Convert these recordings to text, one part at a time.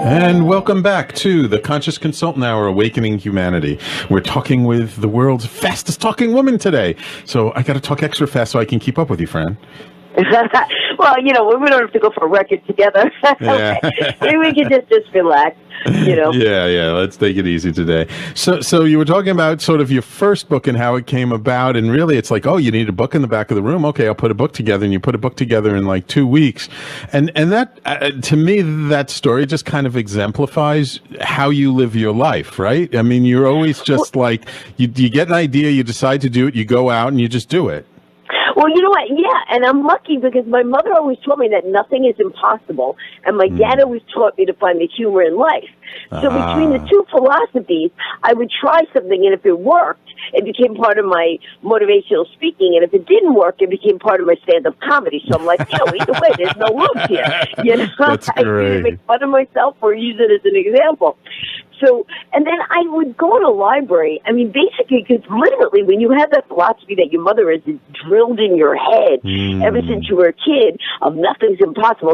And welcome back to the Conscious Consultant Hour, Awakening Humanity. We're talking with the world's fastest talking woman today. So I got to talk extra fast so I can keep up with you, Fran. Well, we don't have to go for a record together. Yeah. Maybe we can just relax, Yeah. Let's take it easy today. So you were talking about sort of your first book and how it came about. And really, it's like, oh, you need a book in the back of the room. Okay, I'll put a book together. And you put a book together in like 2 weeks. And that, to me, that story just kind of exemplifies how you live your life, right? I mean, you're always just like, you get an idea, you decide to do it, you go out and you just do it. Well, you know what? Yeah, and I'm lucky because my mother always told me that nothing is impossible, and my dad always taught me to find the humor in life. So between the two philosophies, I would try something, and if it worked, it became part of my motivational speaking, and if it didn't work, it became part of my stand-up comedy. So I'm like, either way, there's no loops here. That's I either make fun of myself or use it as an example. So, and then I would go to a library. I mean, basically, because literally, when you have that philosophy that your mother has drilled in your head ever since you were a kid of nothing's impossible,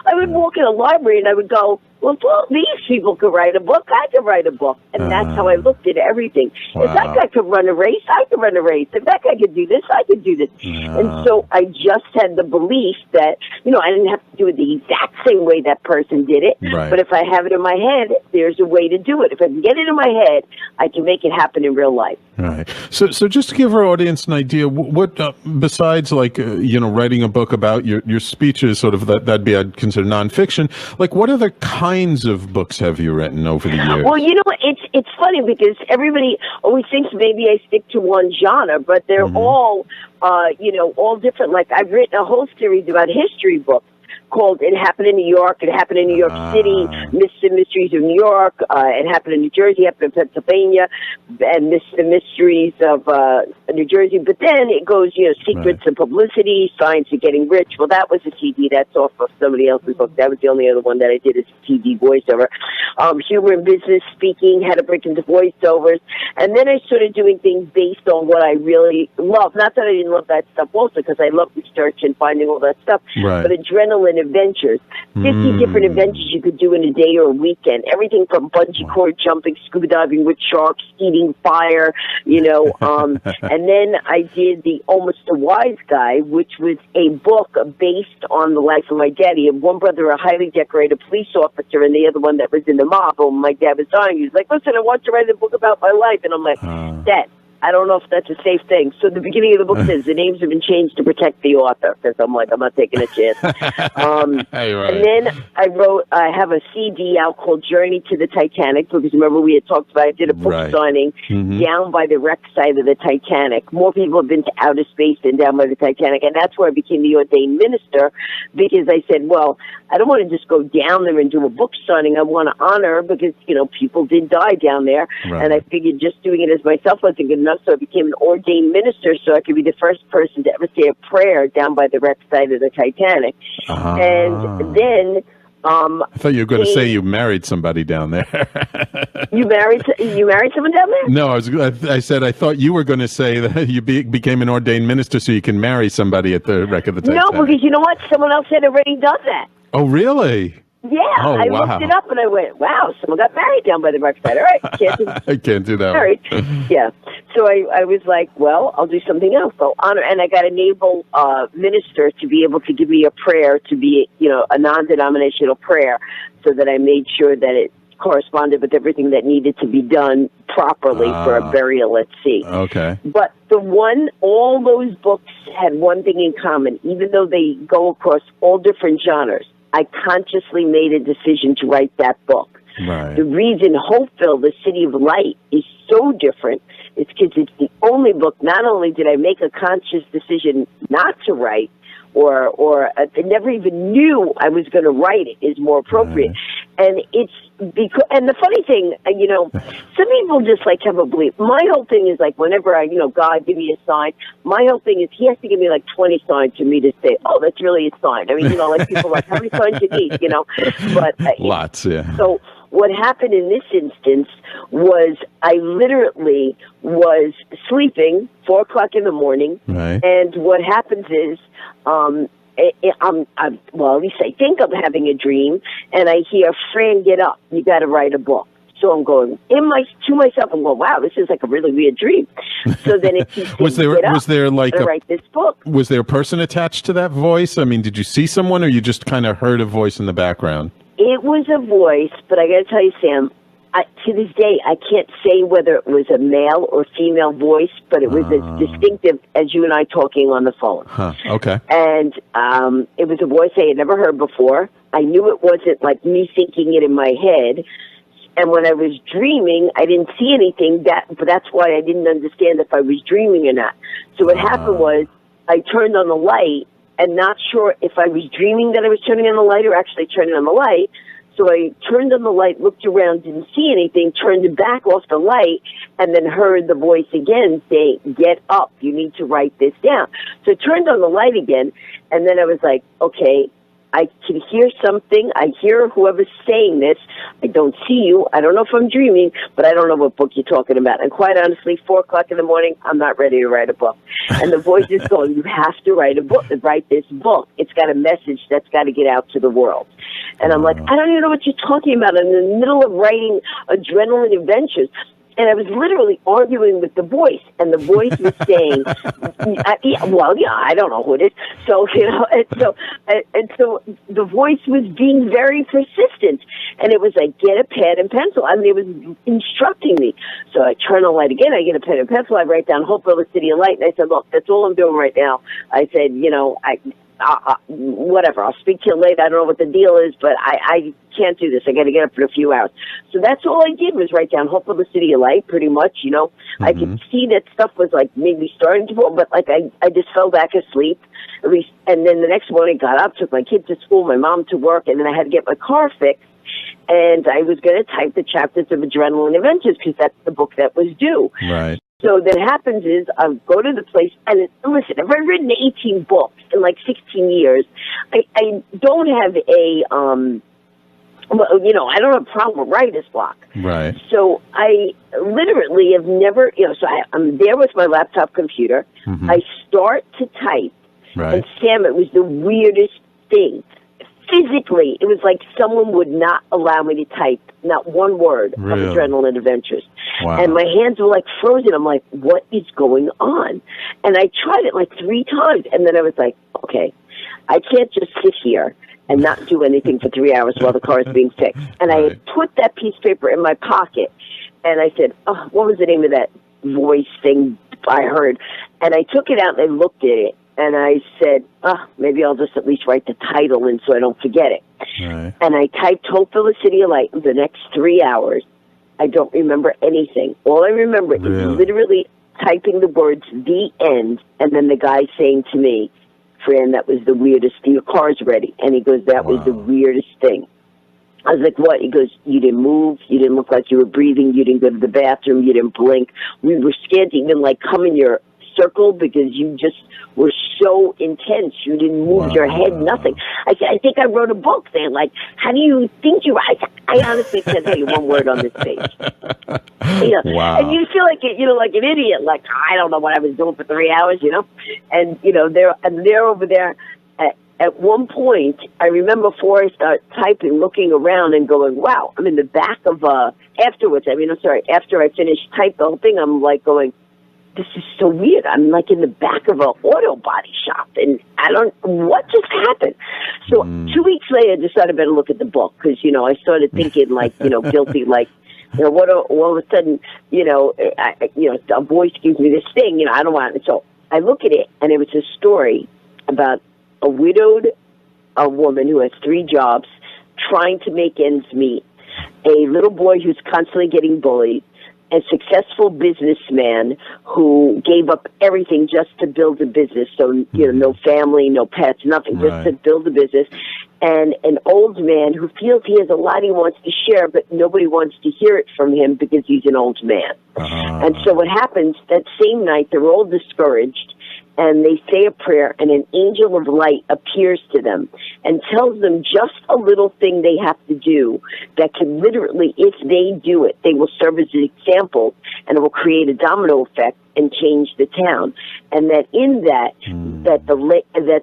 I would walk in a library and I would go, well, if all these people could write a book, I could write a book. And that's how I looked at everything. Wow. If that guy could run a race, I could run a race. If that guy could do this, I could do this. And so I just had the belief that, I didn't have to do it the exact same way that person did it. Right. But if I have it in my head, there's a way to do it. If I can get it in my head, I can make it happen in real life. Right. So just to give our audience an idea, what besides like writing a book about your speeches, sort of that'd be I'd consider nonfiction. Like, what other kinds of books have you written over the years? Well, it's funny because everybody always thinks maybe I stick to one genre, but they're all all different. Like I've written a whole series about history books called It Happened in New York, It Happened in New York City, Mr. Mysteries of New York, It Happened in New Jersey, It Happened in Pennsylvania, and Mr. Mysteries of New Jersey. But then it goes, Secrets of Publicity, Science of Getting Rich. Well, that was a CD. That's off of somebody else's book. That was the only other one that I did as a CD voiceover. Humor in Business, Speaking, How to Break into Voiceovers. And then I started doing things based on what I really love. Not that I didn't love that stuff also, because I love research and finding all that stuff. Right. But adrenaline adventures, 50 different adventures you could do in a day or a weekend. Everything from bungee cord jumping, scuba diving with sharks, eating fire, and then I did the Almost a Wise Guy, which was a book based on the life of my dad. He had one brother, a highly decorated police officer, and the other one that was in the mob. When my dad was dying, he was like, listen, I want to write a book about my life. And I'm like, Dad, I don't know if that's a safe thing. So the beginning of the book says the names have been changed to protect the author, because I'm like, I'm not taking a chance. Hey, right. And then I have a CD out called Journey to the Titanic, because remember we had talked about, I did a book signing down by the wreck site of the Titanic. More people have been to outer space than down by the Titanic, and that's where I became the ordained minister, because I said, well, I don't want to just go down there and do a book signing. I want to honor, because, people did die down there, and I figured just doing it as myself wasn't good enough, so I became an ordained minister so I could be the first person to ever say a prayer down by the wreck site of the Titanic. And then I thought you were going to say you married somebody down there. You married someone down there? No, I said I thought you were going to say that you became an ordained minister so you can marry somebody at the wreck of the Titanic. No, because you know what? Someone else had already done that. Oh, really? Yeah, I looked it up and I went, wow, someone got married down by the wreck site. All right, I can't do that. Married. Yeah. So I was like, well, I'll do something else. I'll honor, and I got a naval minister to be able to give me a prayer, to be, a non-denominational prayer, so that I made sure that it corresponded with everything that needed to be done properly for a burial at sea. Okay. But all those books had one thing in common, even though they go across all different genres. I consciously made a decision to write that book. Right. The reason Hopeville, the City of Light, is so different is because it's the only book. Not only did I make a conscious decision not to write, or I never even knew I was going to write it, is more appropriate. And it's because, and the funny thing, some people just like have a belief. My whole thing is like, whenever God give me a sign, my whole thing is he has to give me like 20 signs for me to say, oh, that's really a sign. I mean, like people are like, how many signs you need, but lots, yeah. So what happened in this instance was I literally was sleeping 4:00 in the morning. Right. And what happens is, well, at least I think I'm having a dream, and I hear, Fran, get up. You got to write a book. So I'm going to myself. I'm going, wow, this is like a really weird dream. So then it keeps was there like write this book. Was there a person attached to that voice? I mean, did you see someone, or you just kind of heard a voice in the background? It was a voice, but I got to tell you, Sam, to this day, I can't say whether it was a male or female voice, but it was as distinctive as you and I talking on the phone. Huh. Okay. And it was a voice I had never heard before. I knew it wasn't like me thinking it in my head. And when I was dreaming, I didn't see anything. But that's why I didn't understand if I was dreaming or not. So what happened was I turned on the light, and not sure if I was dreaming that I was turning on the light or actually turning on the light. So I turned on the light, looked around, didn't see anything, turned it back off the light, and then heard the voice again say, get up, you need to write this down. So I turned on the light again, and then I was like, okay, I can hear something. I hear whoever's saying this. I don't see you. I don't know if I'm dreaming, but I don't know what book you're talking about. And quite honestly, 4 o'clock in the morning, I'm not ready to write a book. And the voice is going, you have to write a book, write this book. It's got a message that's got to get out to the world. And I'm like, I don't even know what you're talking about. I'm in the middle of writing Adrenaline Adventures. And I was literally arguing with the voice, and the voice was saying, I don't know who it is. So, and so the voice was being very persistent, and it was like, get a pad and pencil. I mean, it was instructing me. So I turn on the light again, I get a pen and pencil, I write down Hopeville, the City of Light, and I said, look, that's all I'm doing right now. I said, whatever, I'll speak to you later. I don't know what the deal is, but I can't do this. I got to get up in a few hours. So that's all I did was write down Hope of the City of Light, pretty much, I could see that stuff was like maybe starting to fall, but like I just fell back asleep, at least. And then the next morning got up, took my kid to school, my mom to work, and then I had to get my car fixed. And I was going to type the chapters of Adrenaline Adventures because that's the book that was due. Right. So that happens is I go to the place, and listen, if I've written 18 books in like 16 years, I don't have I don't have a problem with writer's block. Right. So I literally have never, so I'm there with my laptop computer. Mm-hmm. I start to type. Right. And Sam, it was the weirdest thing. Physically, it was like someone would not allow me to type not one word of Adrenaline Adventures. Wow. And my hands were like frozen. I'm like, what is going on? And I tried it like 3 times. And then I was like, okay, I can't just sit here and not do anything for 3 hours while the car is being fixed. And I had put that piece of paper in my pocket. And I said, oh, what was the name of that voice thing I heard? And I took it out and I looked at it. And I said, maybe I'll just at least write the title in so I don't forget it. Right. And I typed Hopeville, the City of Light. The next 3 hours, I don't remember anything. All I remember is literally typing the words, the end, and then the guy saying to me, Fran, that was the weirdest thing. Your car's ready. And he goes, that was the weirdest thing. I was like, what? He goes, you didn't move. You didn't look like you were breathing. You didn't go to the bathroom. You didn't blink. We were scared to even come in your circle because you just were so intense. You didn't move your head, nothing. I think I wrote a book saying, how do you think you write? I honestly can't tell you one word on this page. Wow. And you feel like like an idiot, I don't know what I was doing for 3 hours, And they're over there. At one point, I remember before I start typing, looking around and going, wow, I'm in the back of after I finished typing the whole thing, I'm going, this is so weird. I'm in the back of an auto body shop, and what just happened? So 2 weeks later, I decided I better look at the book because, I started thinking guilty, what all of a sudden, a voice gives me this thing, I don't want it. So I look at it, and it was a story about a widowed woman who has 3 jobs trying to make ends meet, a little boy who's constantly getting bullied, a successful businessman who gave up everything just to build a business. So, no family, no pets, nothing, just to build a business. And an old man who feels he has a lot he wants to share, but nobody wants to hear it from him because he's an old man. And so what happens, that same night, they're all discouraged, and they say a prayer, and an angel of light appears to them and tells them just a little thing they have to do that can literally, if they do it, they will serve as an example, and it will create a domino effect and change the town. And that in that, that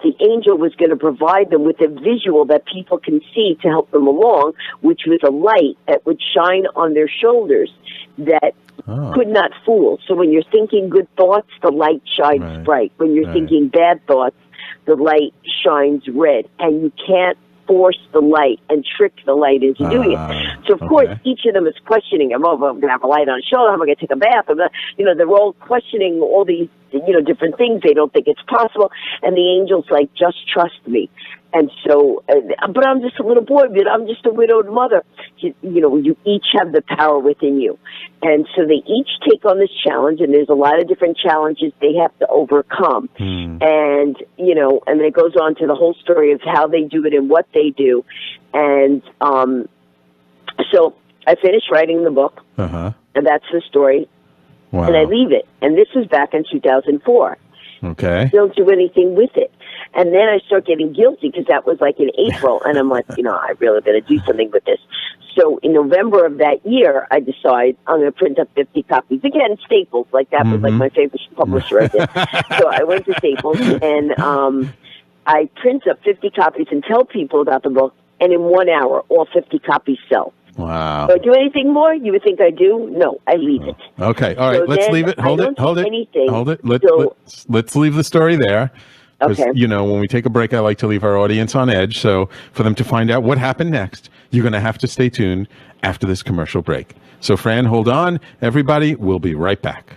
the angel was going to provide them with a visual that people can see to help them along, which was a light that would shine on their shoulders that could not fool. So when you're thinking good thoughts, the light shines bright. When you're thinking bad thoughts, the light shines red. And you can't force the light and trick the light into doing it. So, of course, each of them is questioning, I'm going to have a light on shoulder, how am I going to take a bath? They're all questioning all these, different things. They don't think it's possible. And the angel's like, just trust me. And so, but I'm just a little boy, but I'm just a widowed mother. You each have the power within you. And so they each take on this challenge, and there's a lot of different challenges they have to overcome. And, and then it goes on to the whole story of how they do it and what they do. And so I finished writing the book, and that's the story. Wow. And I leave it. And this was back in 2004. Okay. Don't do anything with it. And then I start getting guilty because that was like in April. And I'm like, I really got to do something with this. So in November of that year, I decide I'm going to print up 50 copies. Again, Staples, like that was like my favorite publisher. So I went to Staples and I print up 50 copies and tell people about the book. And in 1 hour, all 50 copies sell. Wow. Do I do anything more? You would think I do? No, I leave it. Okay. All right. So let's leave it. Hold it. Let's leave the story there. Okay. When we take a break, I like to leave our audience on edge. So for them to find out what happened next, you're going to have to stay tuned after this commercial break. So Fran, hold on. Everybody, we'll be right back.